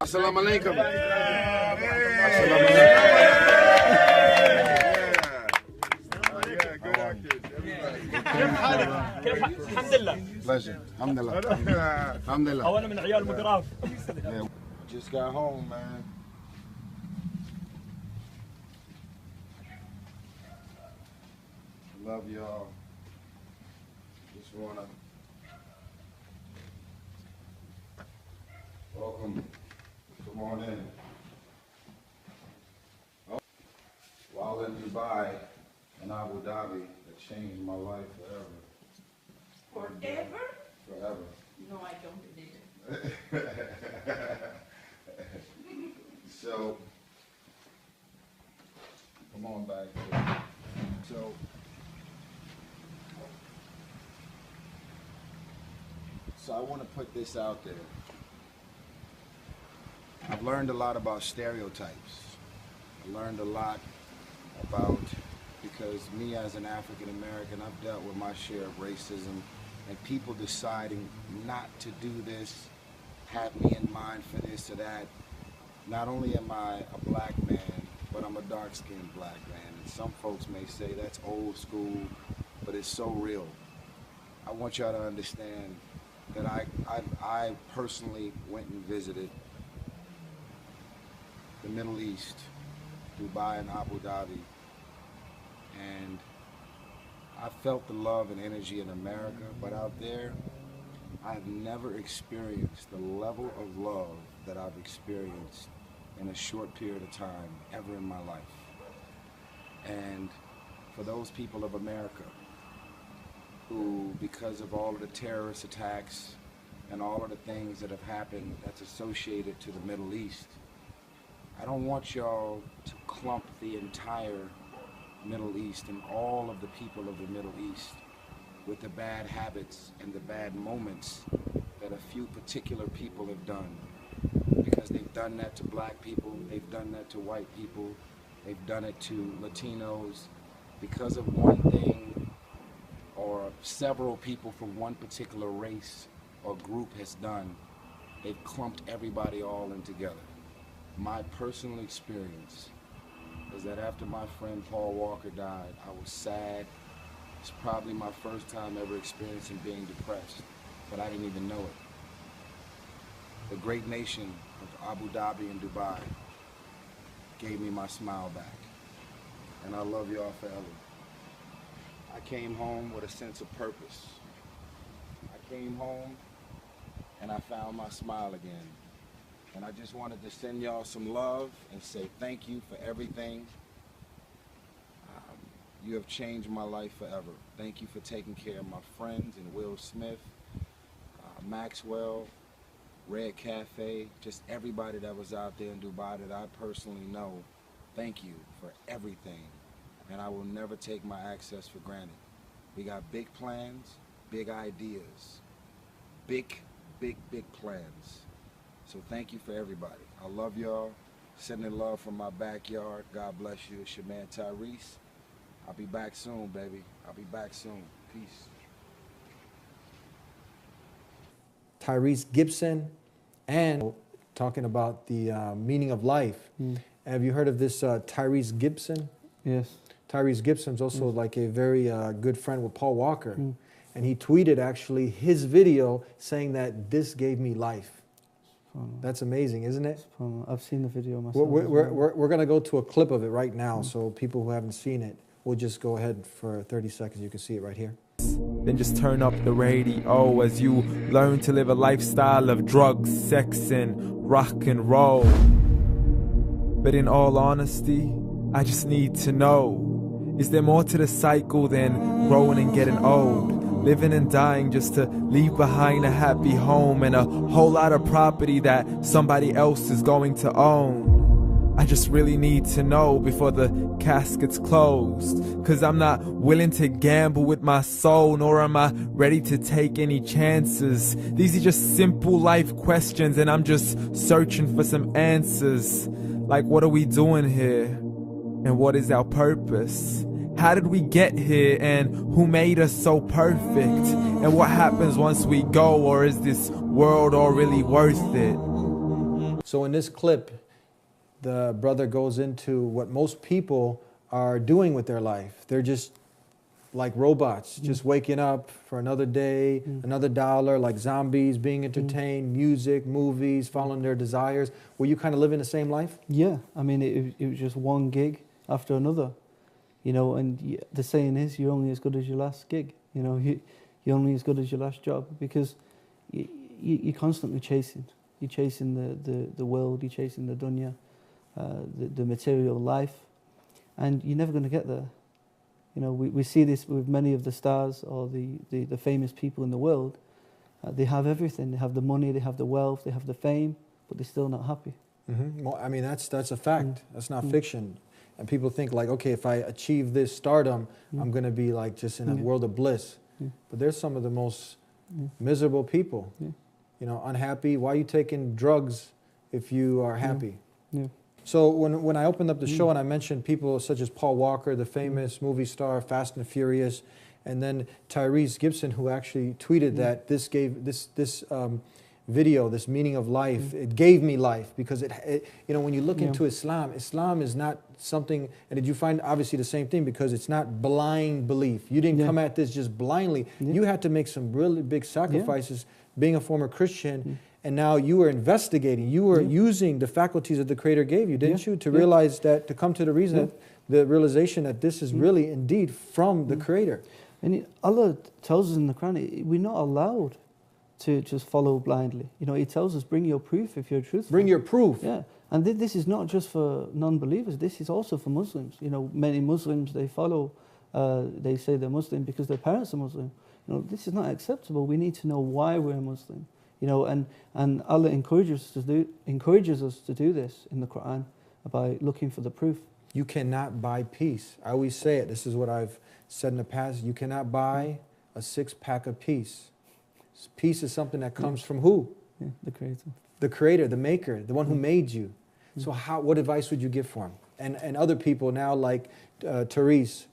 Assalamu alaikum. الحمد لله. Pleasure. Alhamdulillah. Alhamdulillah. هو انا من عيال مقراف. Just got home, man. Love y'all. Just wanna welcome. Come on in. Oh. While in Dubai and Abu Dhabi, it changed my life forever. Forever? Forever. No, I don't believe it. So, come on back here. So I want to put this out there. I've learned a lot about stereotypes. I learned a lot about, because me as an African American, I've dealt with my share of racism and people deciding not to do this, have me in mind for this or that. Not only am I a black man, but I'm a dark-skinned black man. And some folks may say that's old school, but it's so real. I want y'all to understand that I personally went and visited the Middle East, Dubai and Abu Dhabi, and I felt the love and energy in America, but out there, I've never experienced the level of love that I've experienced in a short period of time ever in my life. And for those people of America who, because of all of the terrorist attacks and all of the things that have happened that's associated to the Middle East, I don't want y'all to clump the entire Middle East and all of the people of the Middle East with the bad habits and the bad moments that a few particular people have done. Because they've done that to black people, they've done that to white people, they've done it to Latinos. Because of one thing or several people from one particular race or group has done, they've clumped everybody all in together. My personal experience is that after my friend Paul Walker died, I was sad. It's probably my first time ever experiencing being depressed, but I didn't even know it. The great nation of Abu Dhabi and Dubai gave me my smile back, and I love y'all forever. I came home with a sense of purpose. I came home and I found my smile again. And I just wanted to send y'all some love and say thank you for everything. You have changed my life forever. Thank you for taking care of my friends and Will Smith, Maxwell, Red Cafe, just everybody that was out there in Dubai that I personally know. Thank you for everything. And I will never take my access for granted. We got big plans, big ideas, big plans. So thank you for everybody. I love y'all. Sending love from my backyard. God bless you. It's your man Tyrese. I'll be back soon, baby. I'll be back soon. Peace. Tyrese Gibson, and talking about the meaning of life. Have you heard of this Tyrese Gibson? Yes. Tyrese Gibson's also like a very good friend with Paul Walker. And he tweeted actually his video saying that this gave me life. That's amazing, isn't it? I've seen the video myself. We're going to go to a clip of it right now, so people who haven't seen it, we'll just go ahead for 30 seconds. You can see it right here. Then just turn up the radio as you learn to live a lifestyle of drugs, sex, and rock and roll. But in all honesty, I just need to know, is there more to the cycle than growing and getting old? Living and dying just to leave behind a happy home and a whole lot of property that somebody else is going to own. I just really need to know before the casket's closed, 'cause I'm not willing to gamble with my soul, nor am I ready to take any chances. These are just simple life questions and I'm just searching for some answers. Like, what are we doing here? And what is our purpose? How did we get here, and who made us so perfect? And what happens once we go, or is this world all really worth it? So in this clip, the brother goes into what most people are doing with their life. They're just like robots, just waking up for another day, another dollar, like zombies, being entertained, music, movies, following their desires. Were you kind of living the same life? Yeah, I mean, it was just one gig after another, you know, and the saying is, you're only as good as your last gig, you know, you're only as good as your last job, because you're constantly chasing. You're chasing the world, you're chasing the dunya, the material life, and you're never going to get there. You know, we see this with many of the stars or the famous people in the world. They have everything. They have the money, they have the wealth, they have the fame, but they're still not happy. Well, I mean, that's a fact. That's not fiction. And people think like, okay, if I achieve this stardom, I'm going to be like just in a world of bliss. But there's some of the most miserable people, you know, unhappy. Why are you taking drugs if you are happy? So when I opened up the show and I mentioned people such as Paul Walker, the famous movie star, Fast and Furious, and then Tyrese Gibson, who actually tweeted that this gave this video, this meaning of life, it gave me life, because it you know, when you look into Islam, Islam is not something, and did you find obviously the same thing, because it's not blind belief. You didn't come at this just blindly. You had to make some really big sacrifices being a former Christian. And now you were investigating, you were using the faculties that the Creator gave you, didn't you? To realize that, to come to the reason, the realization that this is really indeed from the Creator. And Allah tells us in the Quran, we're not allowed to just follow blindly. You know, He tells us, bring your proof if you're truthful. Bring your proof. Yeah, and this is not just for non-believers, this is also for Muslims. You know, many Muslims, they follow, they say they're Muslim because their parents are Muslim. You know, this is not acceptable. We need to know why we're Muslim. You know, and Allah encourages us to do this in the Quran by looking for the proof. You cannot buy peace. I always say it. This is what I've said in the past. You cannot buy a 6-pack of peace. Peace is something that comes from who? The Creator. The Creator, the Maker, the one who made you. So what advice would you give for him? And other people now, like Tyrese,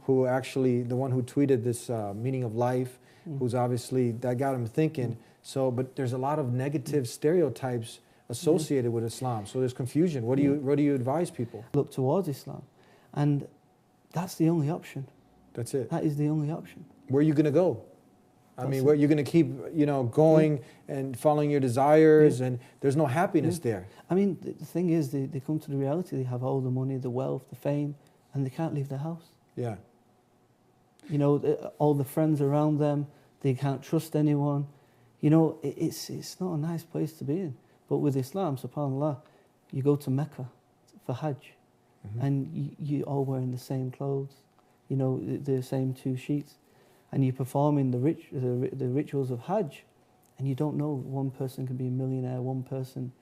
who actually, the one who tweeted this meaning of life, who's obviously, that got him thinking. So, but there's a lot of negative stereotypes associated with Islam. So there's confusion. What do you advise people? Look towards Islam, and that's the only option. That's it. That is the only option. Where are you going to go? I mean, where you're going to keep, you know, going and following your desires, and there's no happiness there. I mean, the thing is, they come to the reality. They have all the money, the wealth, the fame, and they can't leave their house. Yeah. You know, all the friends around them, they can't trust anyone. You know, it's not a nice place to be in. But with Islam, subhanAllah, you go to Mecca for Hajj, and you all wearing the same clothes, you know, the same 2 sheets, and you're performing the rituals of Hajj, and you don't know, one person can be a millionaire, one person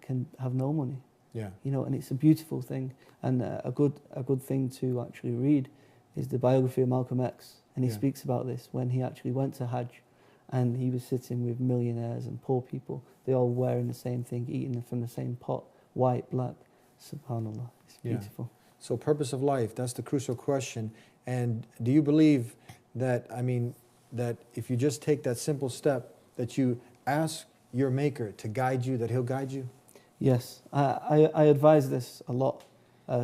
can have no money. Yeah. You know, and it's a beautiful thing. And a good thing to actually read is the biography of Malcolm X, and he speaks about this when he actually went to Hajj. And he was sitting with millionaires and poor people. They all wearing the same thing, eating from the same pot, white, black. SubhanAllah, it's beautiful. So purpose of life, that's the crucial question. And do you believe that, I mean, that if you just take that simple step, that you ask your Maker to guide you, that He'll guide you? Yes, I advise this a lot.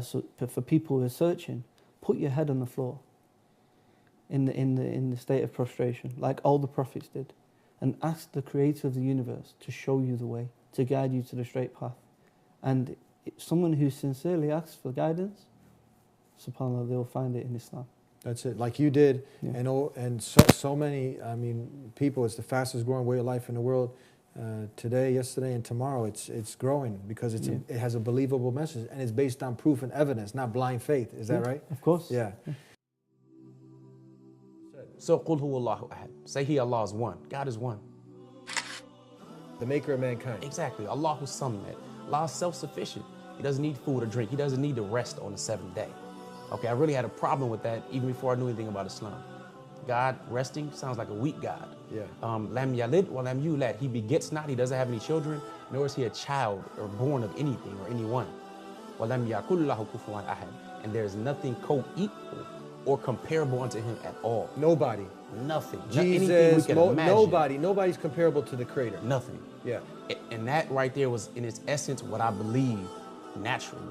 So for people who are searching, put your head on the floor. In the state of prostration, like all the prophets did, and ask the Creator of the universe to show you the way, to guide you to the straight path. And someone who sincerely asks for guidance, subhanAllah, they'll find it in Islam. That's it, like you did, and so many, I mean, people. It's the fastest growing way of life in the world. Today, yesterday, and tomorrow, it's growing because it has a believable message, and it's based on proof and evidence, not blind faith. Is that right? Of course. Yeah. So, Qul huwallahu ahad. Say He, Allah is one. God is one. The Maker of mankind. Exactly. Allahu Samad. Allah is self-sufficient. He doesn't need food or drink. He doesn't need to rest on the 7th day. Okay, I really had a problem with that even before I knew anything about Islam. God resting sounds like a weak God. Yeah. Lam yalid wa lam yulad. He begets not. He doesn't have any children, nor is He a child or born of anything or anyone. Wa lam yakul lahu kufuwan ahad. And there is nothing co-equal or comparable unto Him at all. Nobody. Nothing. Jesus, Anything we can imagine. nobody's comparable to the Creator. Nothing. Yeah. And that right there was, in its essence, what I believe naturally.